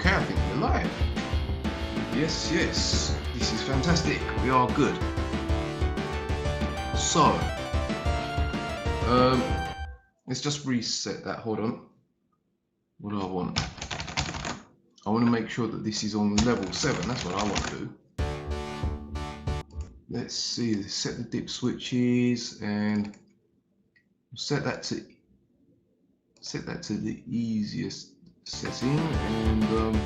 Okay, I think we're live. Yes, yes, this is fantastic. We are good. So, let's just reset that. Hold on. What do I want? I want to make sure that this is on level 7. That's what I want to do. Let's see. Set the dip switches and set that to the easiest setting. And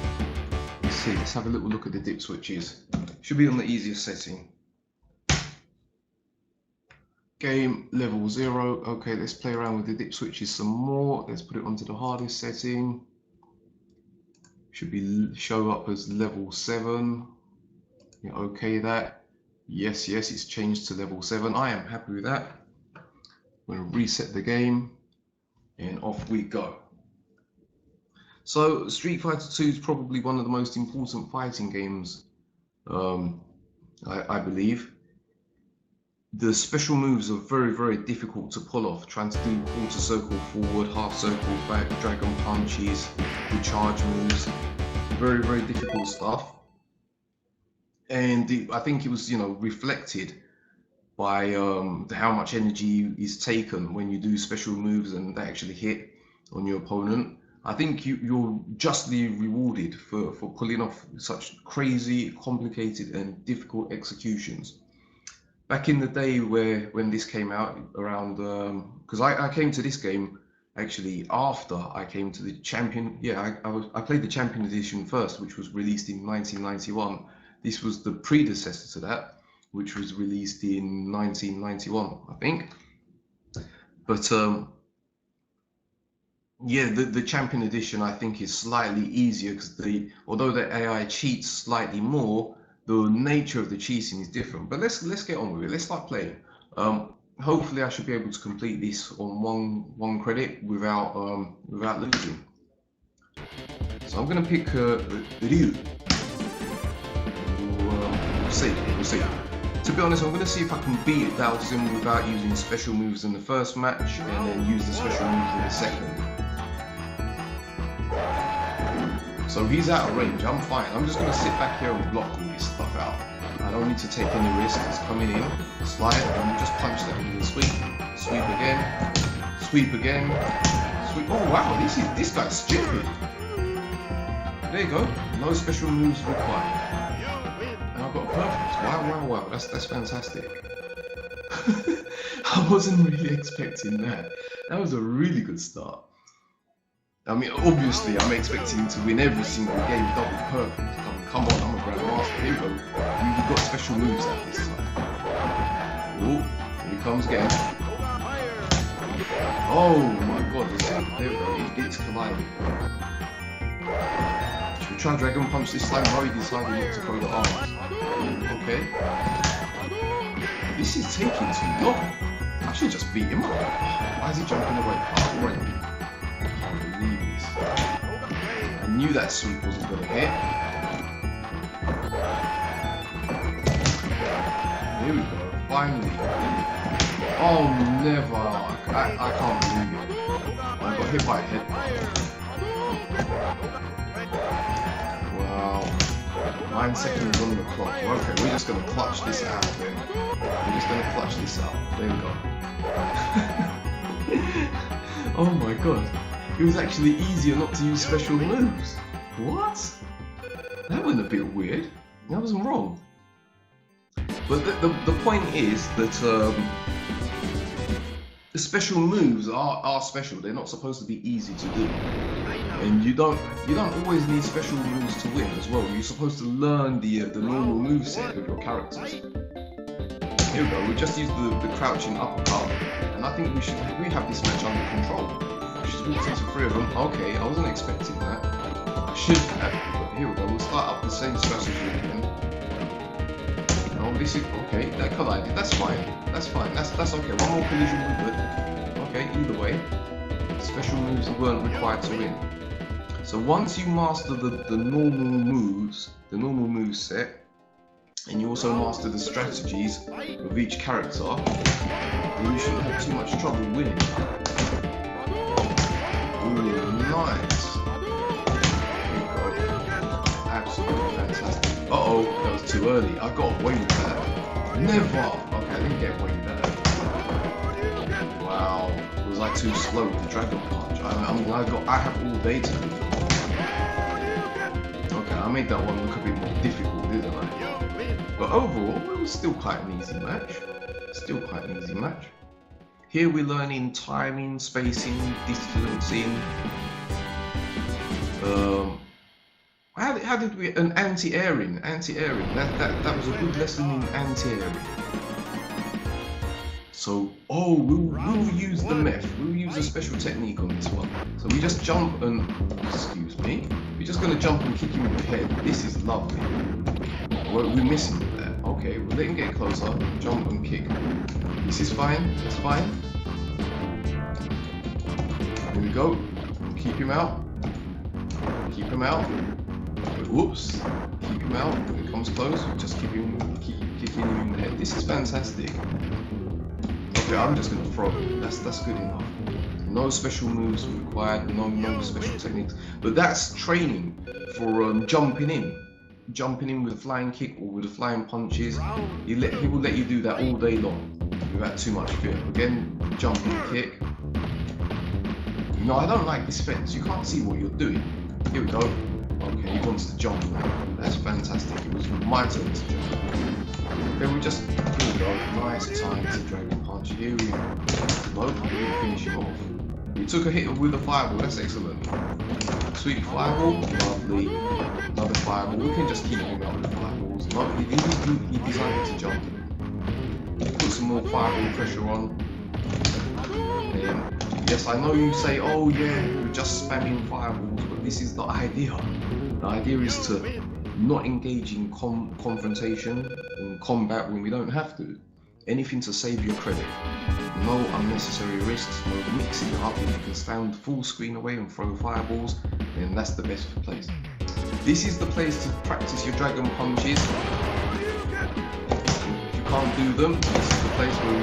let's see. Let's have a little look at the dip switches. Should be on the easiest setting. Game level 0. Okay, let's play around with the dip switches some more. Let's put it onto the hardest setting. Should be show up as level 7. Yeah, okay, that. Yes, it's changed to level 7. I am happy with that. I'm going to reset the game and off we go. So Street Fighter 2 is probably one of the most important fighting games, I believe. The special moves are very, very difficult to pull off. Trying to do quarter circle forward, half circle back, dragon punches, the charge moves. Very, very difficult stuff. And I think it was, reflected by how much energy is taken when you do special moves and they actually hit on your opponent. I think you're justly rewarded for pulling off such crazy, complicated and difficult executions. Back in the day when this came out around, because I came to this game actually after I came to the Champion. Yeah, I played the Champion Edition first, which was released in 1991. This was the predecessor to that, which was released in 1991, I think. But yeah, the Champion Edition I think is slightly easier because although the AI cheats slightly more, the nature of the cheating is different. But let's get on with it. Let's start playing. Hopefully I should be able to complete this on one credit without losing. So I'm gonna pick Ryu. We'll see. To be honest, I'm gonna see if I can beat Dhalsim without using special moves in the first match and then use the special moves in the second. So he's out of range, I'm fine. I'm just going to sit back here and block all this stuff out. I don't need to take any risks. It's coming in, slide, and just punch that with a sweep. Sweep again, sweep again, sweep. Oh wow, this guy's stupid. There you go, no special moves required. And I've got a perfect. Wow, that's fantastic. I wasn't really expecting that. That was a really good start. I mean, obviously, I'm expecting him to win every single game double perfect. Come on, I'm a grandmaster. Here we go. We've got special moves at this time. Oh, here he comes again. Oh my god, it's colliding. Should we try Dragon Punch this time? No, he decided not to throw the arms. Okay. This is taking too long. I should just beat him up. Why is he jumping away? Oh, right. I knew that sweep wasn't going to hit. Here we go, finally. Oh, never. I can't believe it. I got hit by a head. Wow. 9 seconds on the clock. Okay, we're just going to clutch this out then. We're just going to clutch this out. There we go. Oh my god. It was actually easier not to use special moves. What? That went a bit weird. That was wrong. But the point is that the special moves are special. They're not supposed to be easy to do. And you don't always need special moves to win as well. You're supposed to learn the normal moveset of your characters. Here we go. We just used the crouching uppercut, and I think we have this match under control. She's walked into 3 of them. Okay, I wasn't expecting that. I should have, but here we go. We'll start up the same strategy again. Oh, this is okay. That collided. That's fine. That's okay. One more collision we're good. Okay, either way. Special moves weren't required to win. So once you master the normal moves, the normal move set, and you also master the strategies of each character, you shouldn't have too much trouble winning. Ooh, nice. There you go. Absolutely fantastic. Uh-oh, that was too early. I got away with that. Never! Okay, I didn't get away with that. Wow. Was I too slow with the Dragon Punch? I have all day to do. Okay, I made that one look a bit more difficult, didn't I? But overall, it was still quite an easy match. Still quite an easy match. Here we're learning timing, spacing, distancing. How did we, an anti-airing, that was a good lesson in anti-airing. So, we'll use the meth, we'll use a special technique on this one. So we just jump and, excuse me, we're just going to jump and kick him in the head. This is lovely. We're missing that. Okay, we'll let him get closer, jump and kick. This is fine, that's fine. Here we go, keep him out. Keep him out. Whoops. Keep him out. When it comes close, just keep kicking him in the head. This is fantastic. Okay, I'm just gonna throw it. That's good enough. No special moves required. No special techniques. But that's training for jumping in with a flying kick or with the flying punches. He will let you do that all day long without too much fear. Again, jumping kick. No, I don't like this fence. You can't see what you're doing. Here we go. Okay, he wants to jump now. That's fantastic. It was my turn to jump. Okay, here we go. Nice time to Dragon Punch. Here we go. Nope, we didn't finish him off. We took a hit with a fireball. That's excellent. Sweet fireball. Lovely. Another fireball. We can just keep him up with fireballs. No, he decided to jump. Put some more fireball pressure on. Yes, I know you say, oh yeah, you're just spamming fireballs, but this is the idea. The idea is to not engage in confrontation, in combat when we don't have to. Anything to save your credit. No unnecessary risks, no mixing it up. If you can stand full screen away and throw fireballs, then that's the best place. This is the place to practice your Dragon Punches. If you can't do them, this is the place where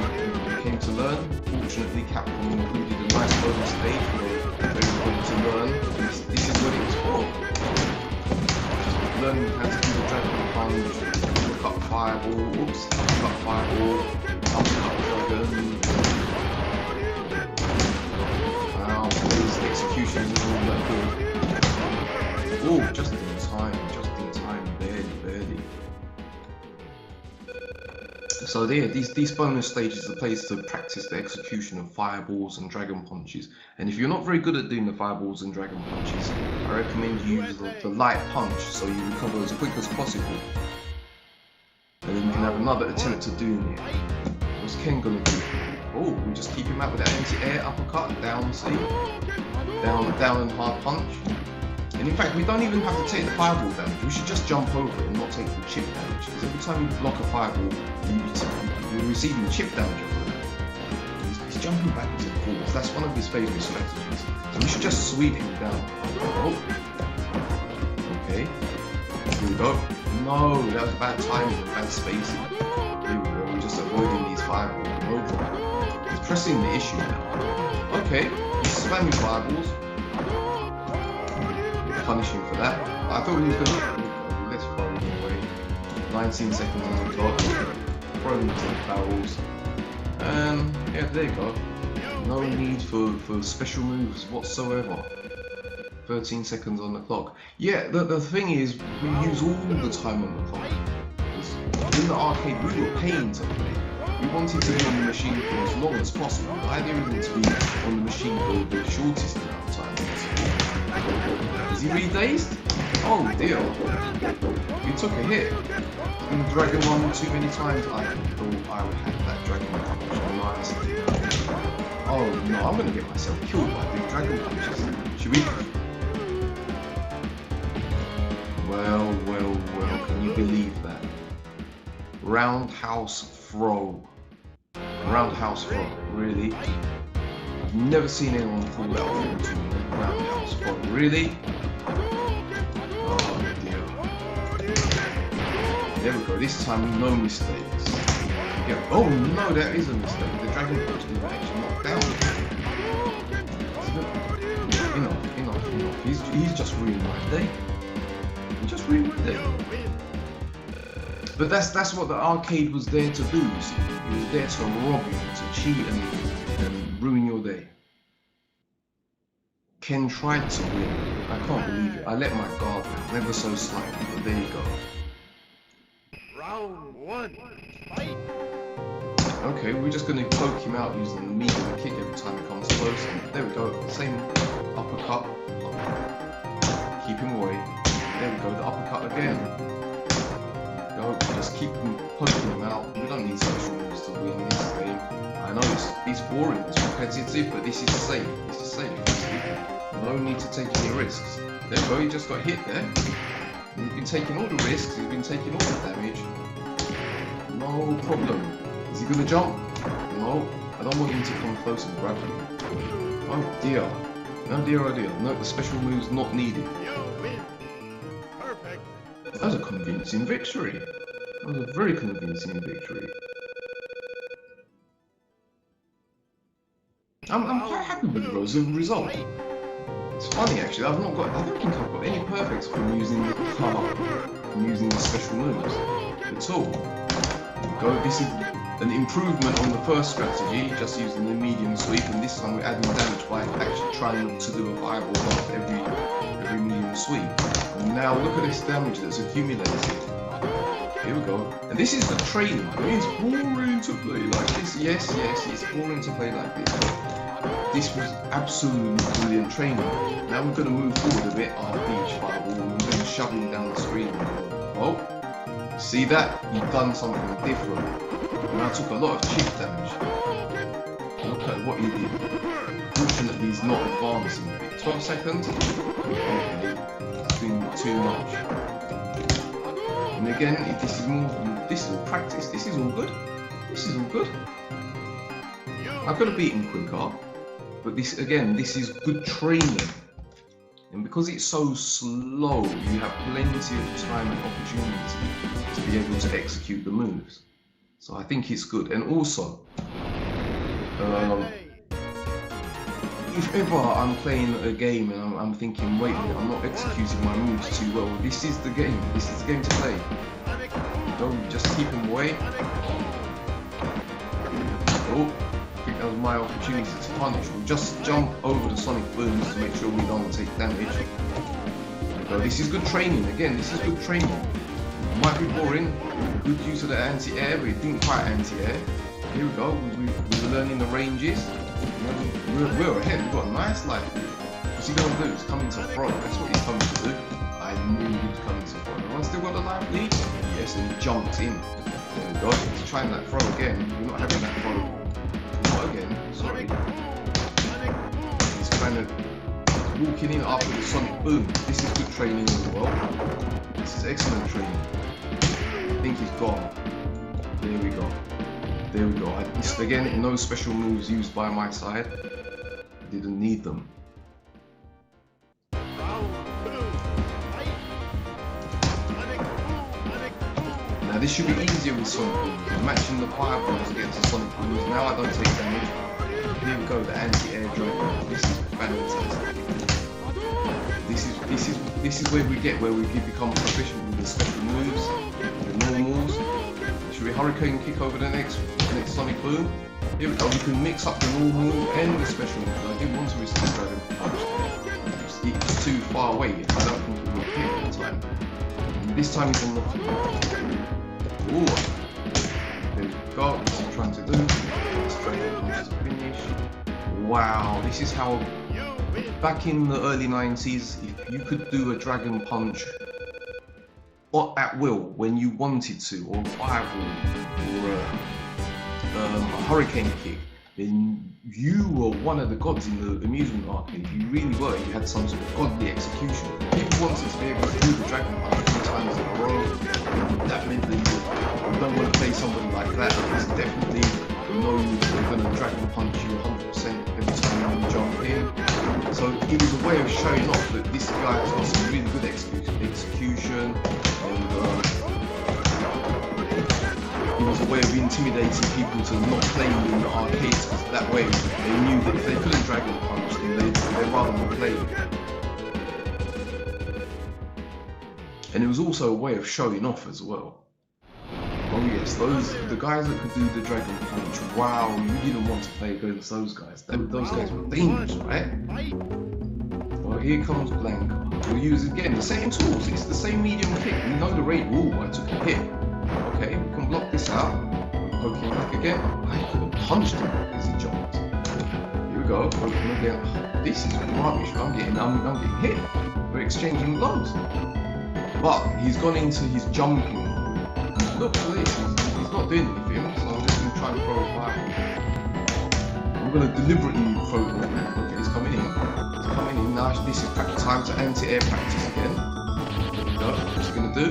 we came to learn. Fortunately, Capcom included a nice bonus stage for everyone to learn. This is what it was for. Learning how to do the Dragon Punch, look up fireball, oops, look up fireball, uppercut dragon. Wow, his execution is all that good. Oh, just in time, barely. So there, these bonus stages are a place to practice the execution of fireballs and Dragon Punches. And if you're not very good at doing the fireballs and Dragon Punches, I recommend you use the light punch so you recover as quick as possible. And then you can have another attempt at doing it. What's Ken gonna do? Oh, we just keep him out with that anti-air uppercut, down, see? Down and hard punch. And in fact, we don't even have to take the fireball damage. We should just jump over it and not take the chip damage. Because every time you block a fireball, you're receiving chip damage off of that. He's jumping backwards and forwards. That's one of his favourite strategies. So we should just sweep him down. Oh. Okay. Here we go. No, that was bad timing, bad spacing. Here we go. We're just avoiding these fireballs. No problem. He's pressing the issue now. Okay. He's spamming fireballs. Punish him for that. I thought he was going to... Let's throw him away. 19 seconds on the clock. Throw him into the barrels. And yeah, there you go. No need for special moves whatsoever. 13 seconds on the clock. Yeah, the thing is, we use all the time on the clock. In the arcade, we were paying to play. We wanted to be on the machine for as long as possible. The idea isn't to be on the machine for the shortest amount of time possible. Is he really dazed? Oh dear. You took a hit. In the Dragon one too many times. I thought I would have that Dragon Punch. Nice. Oh no, I'm gonna get myself killed by big Dragon Punches. Should we? Well, can you believe that? Roundhouse throw. Roundhouse throw, really? I've never seen anyone pull that off into a roundhouse throw, really? Oh dear. There we go, this time no mistakes. Yeah. Oh no, that is a mistake. The Dragon Punch didn't actually knock down. Enough. He's just ruined my day. and just rewind it. But that's what the arcade was there to do. See? It was there to rob you, to cheat and ruin your day. Ken tried to win. I can't believe it. I let my guard down, never so slightly, but there you go. Round 1, fight! Okay, we're just going to poke him out using the medium kick every time he comes close. And there we go, same uppercut. Keep him away. There we go, the uppercut again. Go, just keep poking him out. We don't need special moves to win this game. I know it's boring, it's repetitive, but this is safe. This is safe. No need to take any risks. There we go, he just got hit there. He's been taking all the risks, he's been taking all the damage. No problem. Is he gonna jump? No, I don't want him to come close and grab him. Oh dear. Oh dear, oh dear. No, the special move's not needed. You win! Perfect! That was a convincing victory. That was a very convincing victory. I'm quite happy with the result. It's funny actually, I don't think I've got any perfects from using the special moves at all. Go, this is an improvement on the first strategy, just using the medium sweep, and this time we're adding damage by actually trying to do a fireball off every medium sweep. And now look at this damage that's accumulated. Here we go. And this is the training. It's boring to play like this. Yes, it's boring to play like this. But this was absolutely brilliant training. Now we're going to move forward a bit. Beach fireball. We're going to shove him down the screen. Oh, see that? You've done something different. And I took a lot of chip damage. Look at what he did. Fortunately, he's not advancing. 12 seconds? Okay, that's been too much. And again, this is all practice. This is all good. This is all good. I could have beaten quicker, but this is good training. And because it's so slow, you have plenty of time and opportunity to be able to execute the moves. So I think it's good. And also, if ever I'm playing a game and I'm thinking, wait a minute, I'm not executing my moves too well, this is the game. This is the game to play. Don't just keep him away. Oh, I think that was my opportunity to punish. We'll just jump over the sonic booms to make sure we don't take damage. So this is good training. Again, this is good training. It might be boring. Good use of the anti-air, but it didn't quite anti-air. Here we go. We were learning the ranges. We're ahead. We've got a nice life. What's he going to do? He's coming to throw. That's what he's coming to do. I knew he was coming to throw. Have I still got a life lead? Yes, and he jumped in. There we go. He's trying that throw again. We're not having that throw. Not again. Sorry. He's kind of walking in after the sonic boom. This is good training as well. This is excellent training. I think he's gone. There we go. There we go. Again, no special moves used by my side. I didn't need them. Now this should be easier with Sonic Booms. I'm matching the fireballs against the Sonic Booms. Now I don't take damage. Here we go, the anti-air drop. This is fantastic. This is where we become proficient with the special moves, the normals. Should we hurricane kick over the next Sonic Boom? Here we go, we can mix up the normal and the special moves. I didn't want to risk the Dragon Punch. It's too far away, I don't think it will appear at the time. And this time he's on the floor. Ooh. There we go, what's he trying to do? Let's Dragon Punch to finish. Wow, this is how, back in the early 90s, if you could do a Dragon Punch at will, when you wanted to, or a fireball, or a hurricane kick, then you were one of the gods in the amusement arcade. You really were. You had some sort of godly execution. People wanted to be able to do the Dragon Punch 2 times in a row. That meant that you don't want to play somebody like that, because definitely know they're going to Dragon Punch you 100% every time you jump in. So it was a way of showing off that this guy has got some really good execution. It was a way of intimidating people to not play in the arcades, because that way they knew that if they couldn't Dragon Punch, then they'd rather not play. And it was also a way of showing off as well. Oh yes, the guys that could do the Dragon Punch, wow, you didn't want to play against those guys. Those guys were dangerous, right? Well, here comes Blanca. We'll use again the same tools, it's the same medium kick. We know the rate. Ooh, I took a hit. Okay, we can block this out. Poke him back again. I could have punched him as he jumped. Here we go, poke him again. This is rubbish, I'm getting hit. We're exchanging blows. But he's gone into his jumping. Look at this, he's not doing anything, so I'm just going to try and throw a fireball. I'm going to deliberately throw it. Okay, he's coming in. He's coming in. Now this is time to anti-air practice again. There we go. What's he going to do?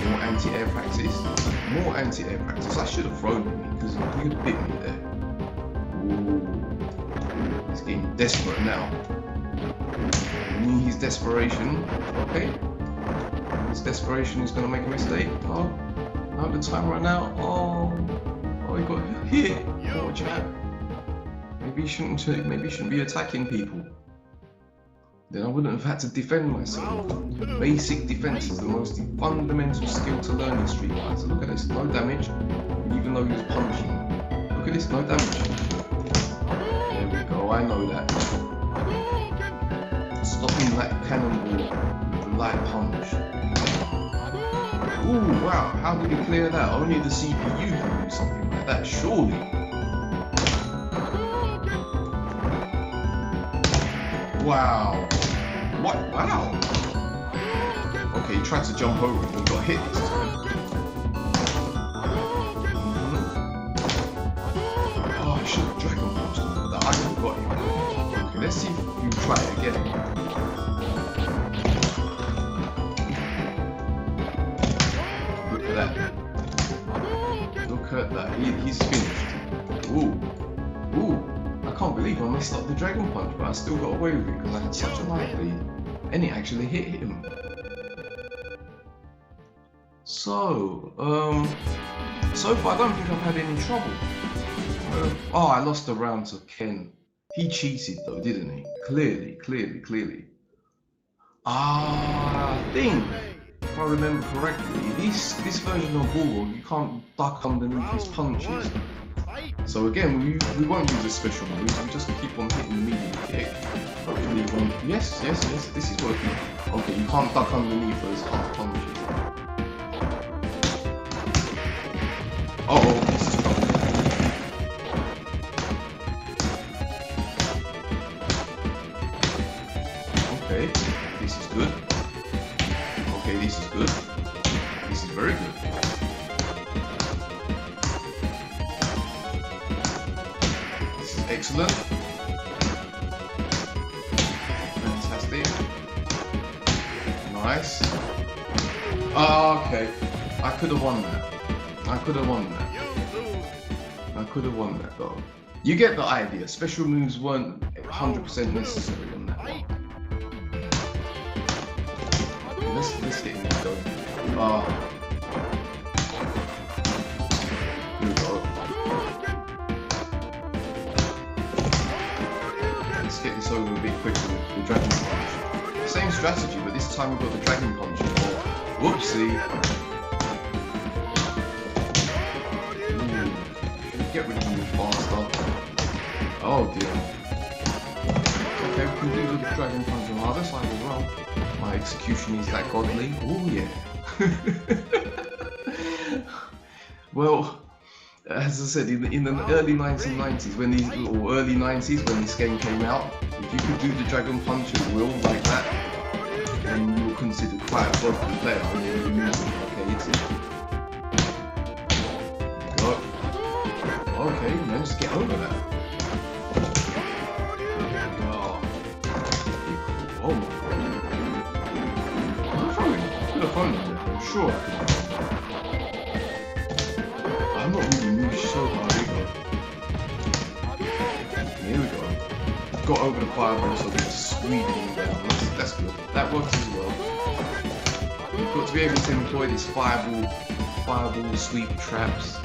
More anti-air practice. More anti-air practice. I should have thrown him because he could have bit me there. Ooh. He's getting desperate now. His desperation. Okay. His desperation is going to make a mistake. Oh, not the time right now. Oh, he got hit. Watch out. Maybe he shouldn't be attacking people. Then I wouldn't have had to defend myself. Basic defense is the most fundamental skill to learn in Street Fighter. Look at this, no damage, even though he was punching. Look at this, no damage. There we go, I know that. Stopping that cannonball with a light punch. Ooh, wow, how did he clear that? Only the CPU can do something like that, surely. Wow. What? Wow. Okay, he tried to jump over him, he got hit this time. Oh, I should have Dragon Punched him, but I could have got him. Okay, let's see if you try it again. Look at that, he's finished. Ooh, I can't believe I messed up the Dragon Punch, but I still got away with it because I had such a light lead, and it actually hit him. So far I don't think I've had any trouble. Oh, I lost a round to Ken. He cheated though, didn't he? Clearly. I think, if I remember correctly, this version of Bull, you can't duck underneath his punches. So again, we won't use a special move, we just keep on hitting the medium kick. Hopefully, yes, this is working. Okay, you can't duck underneath those half punches. Uh-oh, this is trouble. Okay, this is good. Okay, this is good. This is very good. This is excellent. Fantastic. Nice. Okay. I could have won that. I could have won that though. You get the idea. Special moves weren't 100% necessary on that one. Let's get in there going. Here we go. Let's get this over a bit quicker with the Dragon Punch. Same strategy, but this time we've got the Dragon Punch involved. Whoopsie! Get rid of him faster. Oh dear. Okay, we can do the Dragon Punch on the other side as well. My execution is that godly. Oh yeah. Well, as I said, in the early 1990s, or early 90s when this game came out, if you could do the Dragon Punch at will like that, then you were considered quite a broken player. Okay, it's it. Go. Okay, managed to get over that. Oh my god. Could have thrown it there, I'm sure I could have. I'm not really moved so hard. Here we go. Got over the fireball, so we're squeezing him down. That's good. That works as well. You've got to be able to employ this fireball sweep traps.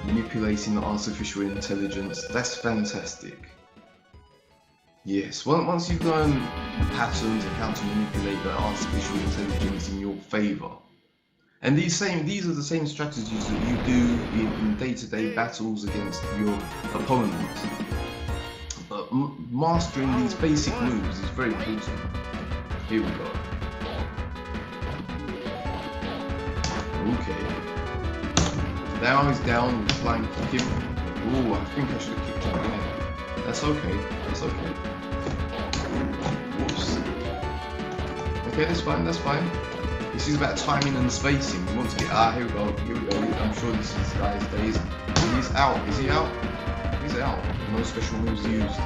Manipulating the artificial intelligence. That's fantastic. Yes, once you've learned patterns and how to manipulate the artificial intelligence in your favor, and these are the same strategies that you do in day-to-day battles against your opponents. But mastering these basic moves is very important. Here we go. Okay. Now he's down, we're trying to kick him. Ooh, I think I should have kicked him again. That's okay, that's okay. Whoops. Okay, that's fine, that's fine. This is about timing and spacing. You want to get, here we go. I'm sure this is guy's days. He's out, is he out? He's out. No special moves used.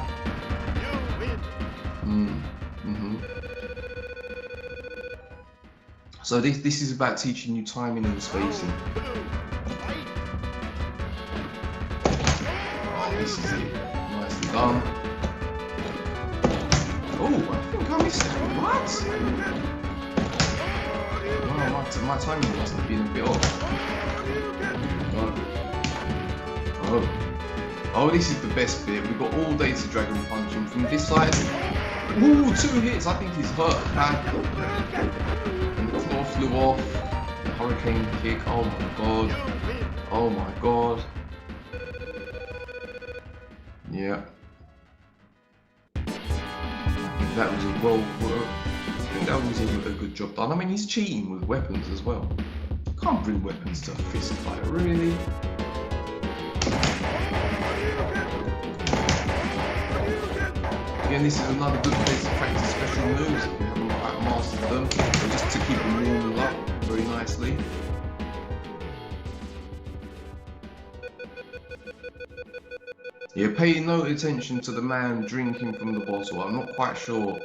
So this is about teaching you timing and spacing. Oh, this is it. Nicely done. Oh, I think I missed it. What? Wow, my timing must have been a bit off. Oh, this is the best bit. We've got all day to Dragon Punch him from this side. Ooh, 2 hits. I think he's hurt. And the claw flew off. The hurricane kick. Oh my god. Oh my god. Yeah. I think that was a good job done. I mean, he's cheating with weapons as well. Can't bring weapons to a fist fight, really. Again, this is another good place to practice special moves if you haven't quite mastered them, or just to keep them warmed up very nicely. Yeah, pay no attention to the man drinking from the bottle. I'm not quite sure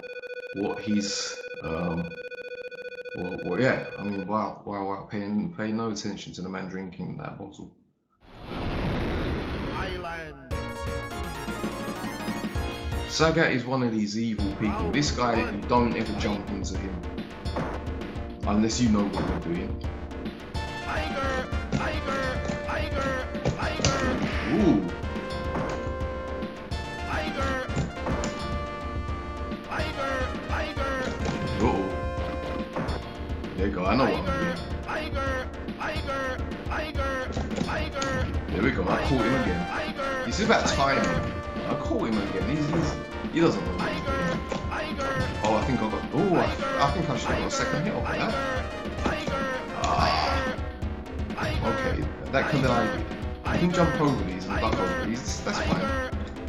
what he's. Well, yeah. I mean, wow. Pay no attention to the man drinking that bottle. Sagat is one of these evil people. This guy, you don't ever jump into him unless you know what you're doing. Ooh. Uh-oh. There you go, I know what I'm doing. There we go, I caught him again. This is about timing. I caught him again. He doesn't know what he's doing. Oh, I think I got. Oh, I think I should have got a second hit off of that. Okay, that can I can jump over these and duck over these. That's fine.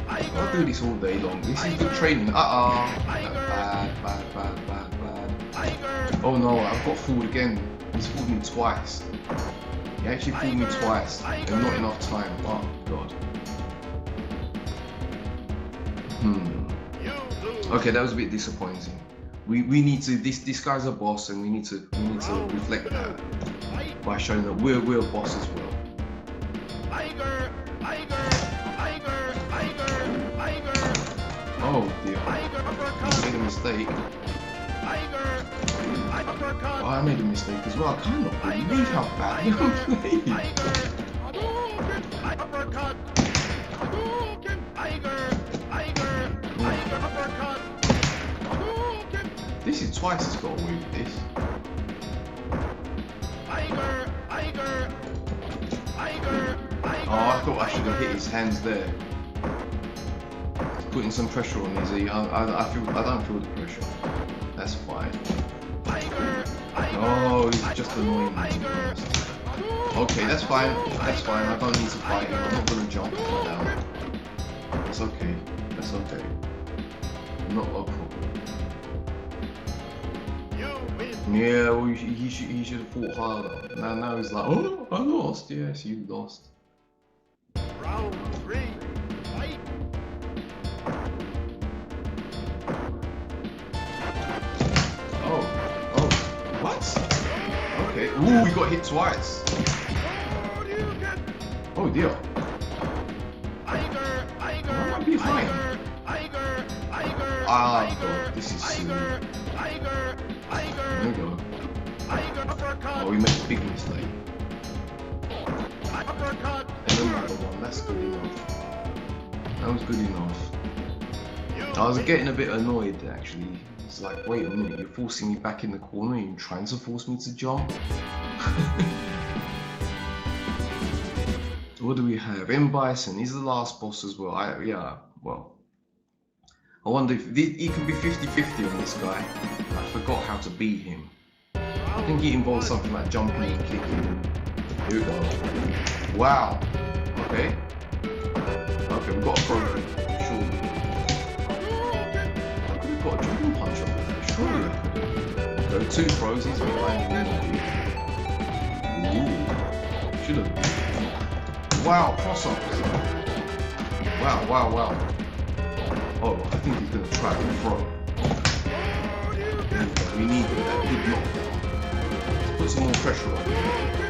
I'll do this all day long. This is good training. Bad. Oh no, I've got fooled again. He's fooled me twice. He actually fooled me twice, and not enough time. Oh god. Okay, that was a bit disappointing. We need to this guy's a boss, and we need to reflect that by showing that we're a boss as well. Oh dear, I made a mistake. Oh, I made a mistake as well. I cannot believe how bad I'm playing. This is twice it's got away with this. Oh, I thought I should have hit his hands there. It's putting some pressure on his I don't feel the pressure. That's fine. Oh, he's just annoying me. Okay, that's fine. That's fine. I don't need to fight him. I'm not gonna jump him down. That's okay. That's okay. Not a problem. Yeah, well, he should have fought harder. Now he's like, oh, I lost. Yes, you lost. Round 3, fight. Oh, what? Okay. Ooh, we got hit twice. Oh dear. Why am I behind? Ah, God, this is silly. There we go. Oh, we made a big mistake. And another one, that's good enough. That was good enough. I was getting a bit annoyed actually. It's like, wait a minute, you're forcing me back in the corner and you're trying to force me to jump? What do we have? M. Bison, he's the last boss as well. Well. I wonder if he could be 50-50 on this guy. I forgot how to beat him. I think it involves something like jumping and kicking. Here we go. Wow. Okay. Okay, we've got a trophy. Surely. I could have got a dragon punch off of it. Surely I could have. Go 2 throws, he's behind me. Ooh. Should have. Wow, cross-ups. Wow. Oh, I think he's going to try to throw. We need that good knockdown. Let's put some more pressure on him.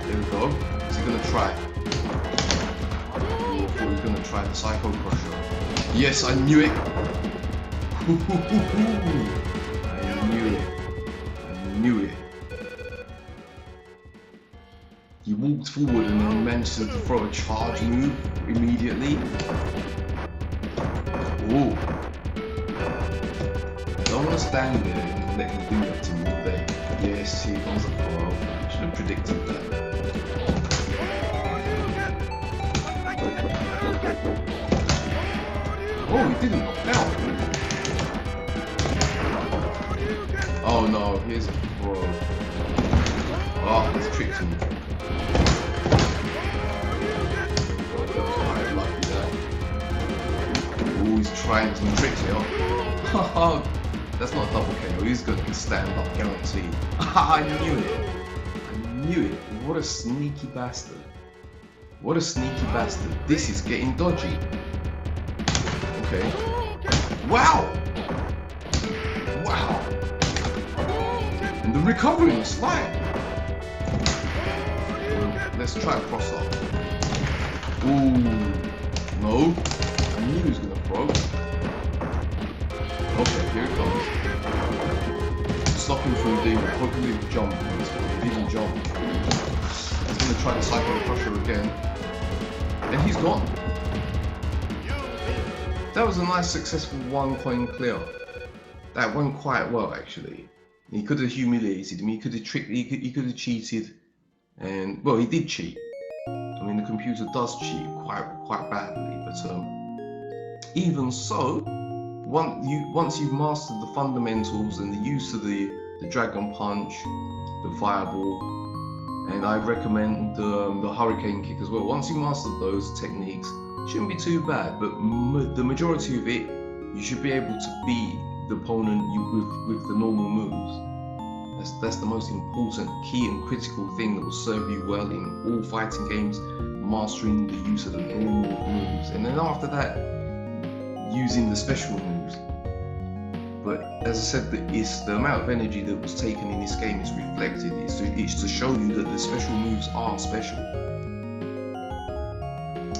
There we go. Is he going to try? I thought he was going to try the Psycho Crusher. Yes, I knew it! I knew it. He walked forward and then managed to throw a charge move immediately. Ooh. I don't want to stand there and let him do that to me all day. Yes, here comes the throw. Should have predicted that. Oh, he didn't knock out. Oh no, here's a throw. Oh, he's tricked me. Quite lucky there. Oh, he's trying some tricks here. That's not a double KO, he's going to stand up, guaranteed. I knew it. I knew it. What a sneaky bastard. What a sneaky bastard. This is getting dodgy. Okay. Wow! Wow! And the recovery on the slide. Let's try a cross up. Ooh. No. I knew he was going to throw. Okay, here it comes. Stop him from doing a hopefully jump. He didn't jump. He's going to try the Psycho Crusher again. And he's gone. That was a nice successful 1 coin clear. That went quite well actually. He could have humiliated him, he could have tricked, he could have cheated. And well, he did cheat. I mean, the computer does cheat quite badly, but even so, once you've mastered the fundamentals and the use of the Dragon Punch, the Fireball, and I recommend the Hurricane Kick as well. Once you mastered those techniques, it shouldn't be too bad. But the majority of it, you should be able to beat the opponent with the normal moves. That's the most important, key and critical thing that will serve you well in all fighting games. Mastering the use of the normal moves, and then after that, using the special moves. But as I said, it's the amount of energy that was taken in this game is reflected. It's to show you that the special moves are special.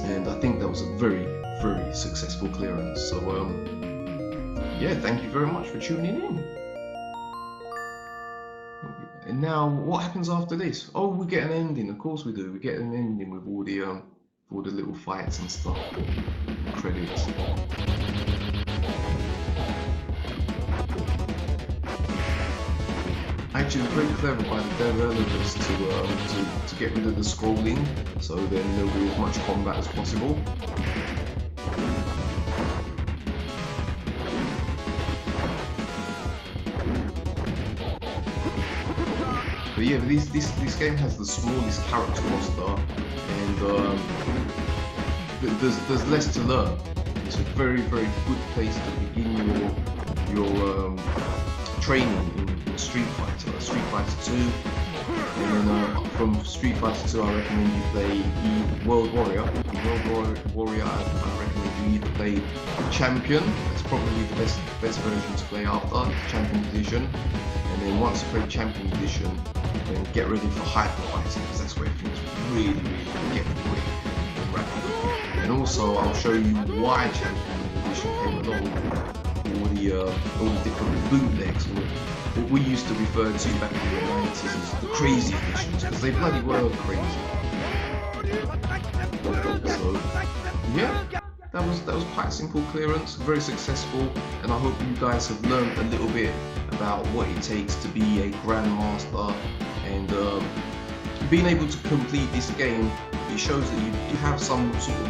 And I think that was a very, very successful clearance. So yeah, thank you very much for tuning in. And now, what happens after this? Oh, we get an ending. Of course we do. We get an ending with all the little fights and stuff. Credits. Actually, very clever by the developers to get rid of the scrolling, so then there'll be as much combat as possible. But yeah, this game has the smallest character roster, and there's less to learn. It's a very, very good place to begin your training in Street Fighter, Street Fighter 2, and then from Street Fighter 2 I recommend you play World Warrior. I recommend you either play Champion, that's probably the best version to play after, Champion Edition, and then once you play Champion Edition, then get ready for Hyper Fighting, because that's where things really get quick and rapid. And also I'll show you why Champion Edition came along. All the different bootlegs, or what we used to refer to back in the 90s as the crazy editions, because they bloody were crazy. So, yeah, that was quite simple clearance, very successful, and I hope you guys have learned a little bit about what it takes to be a grandmaster, and being able to complete this game. It shows that you have some sort of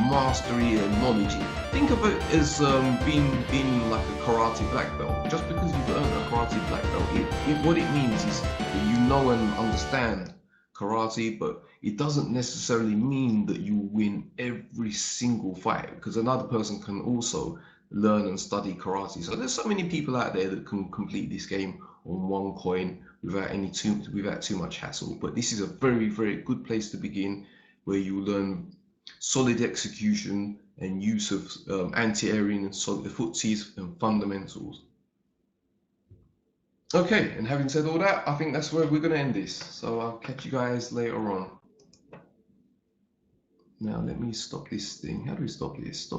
mastery and knowledge. Think of it as being like a karate black belt. Just because you've earned a karate black belt, what it means is that you know and understand karate, but it doesn't necessarily mean that you win every single fight, because another person can also learn and study karate. So there's so many people out there that can complete this game on one coin without too much hassle. But this is a very, very good place to begin, where you learn solid execution and use of anti-aerial and solid footsies and fundamentals. Okay, and having said all that, I think that's where we're going to end this. So I'll catch you guys later on. Now let me stop this thing. How do we stop this? Stop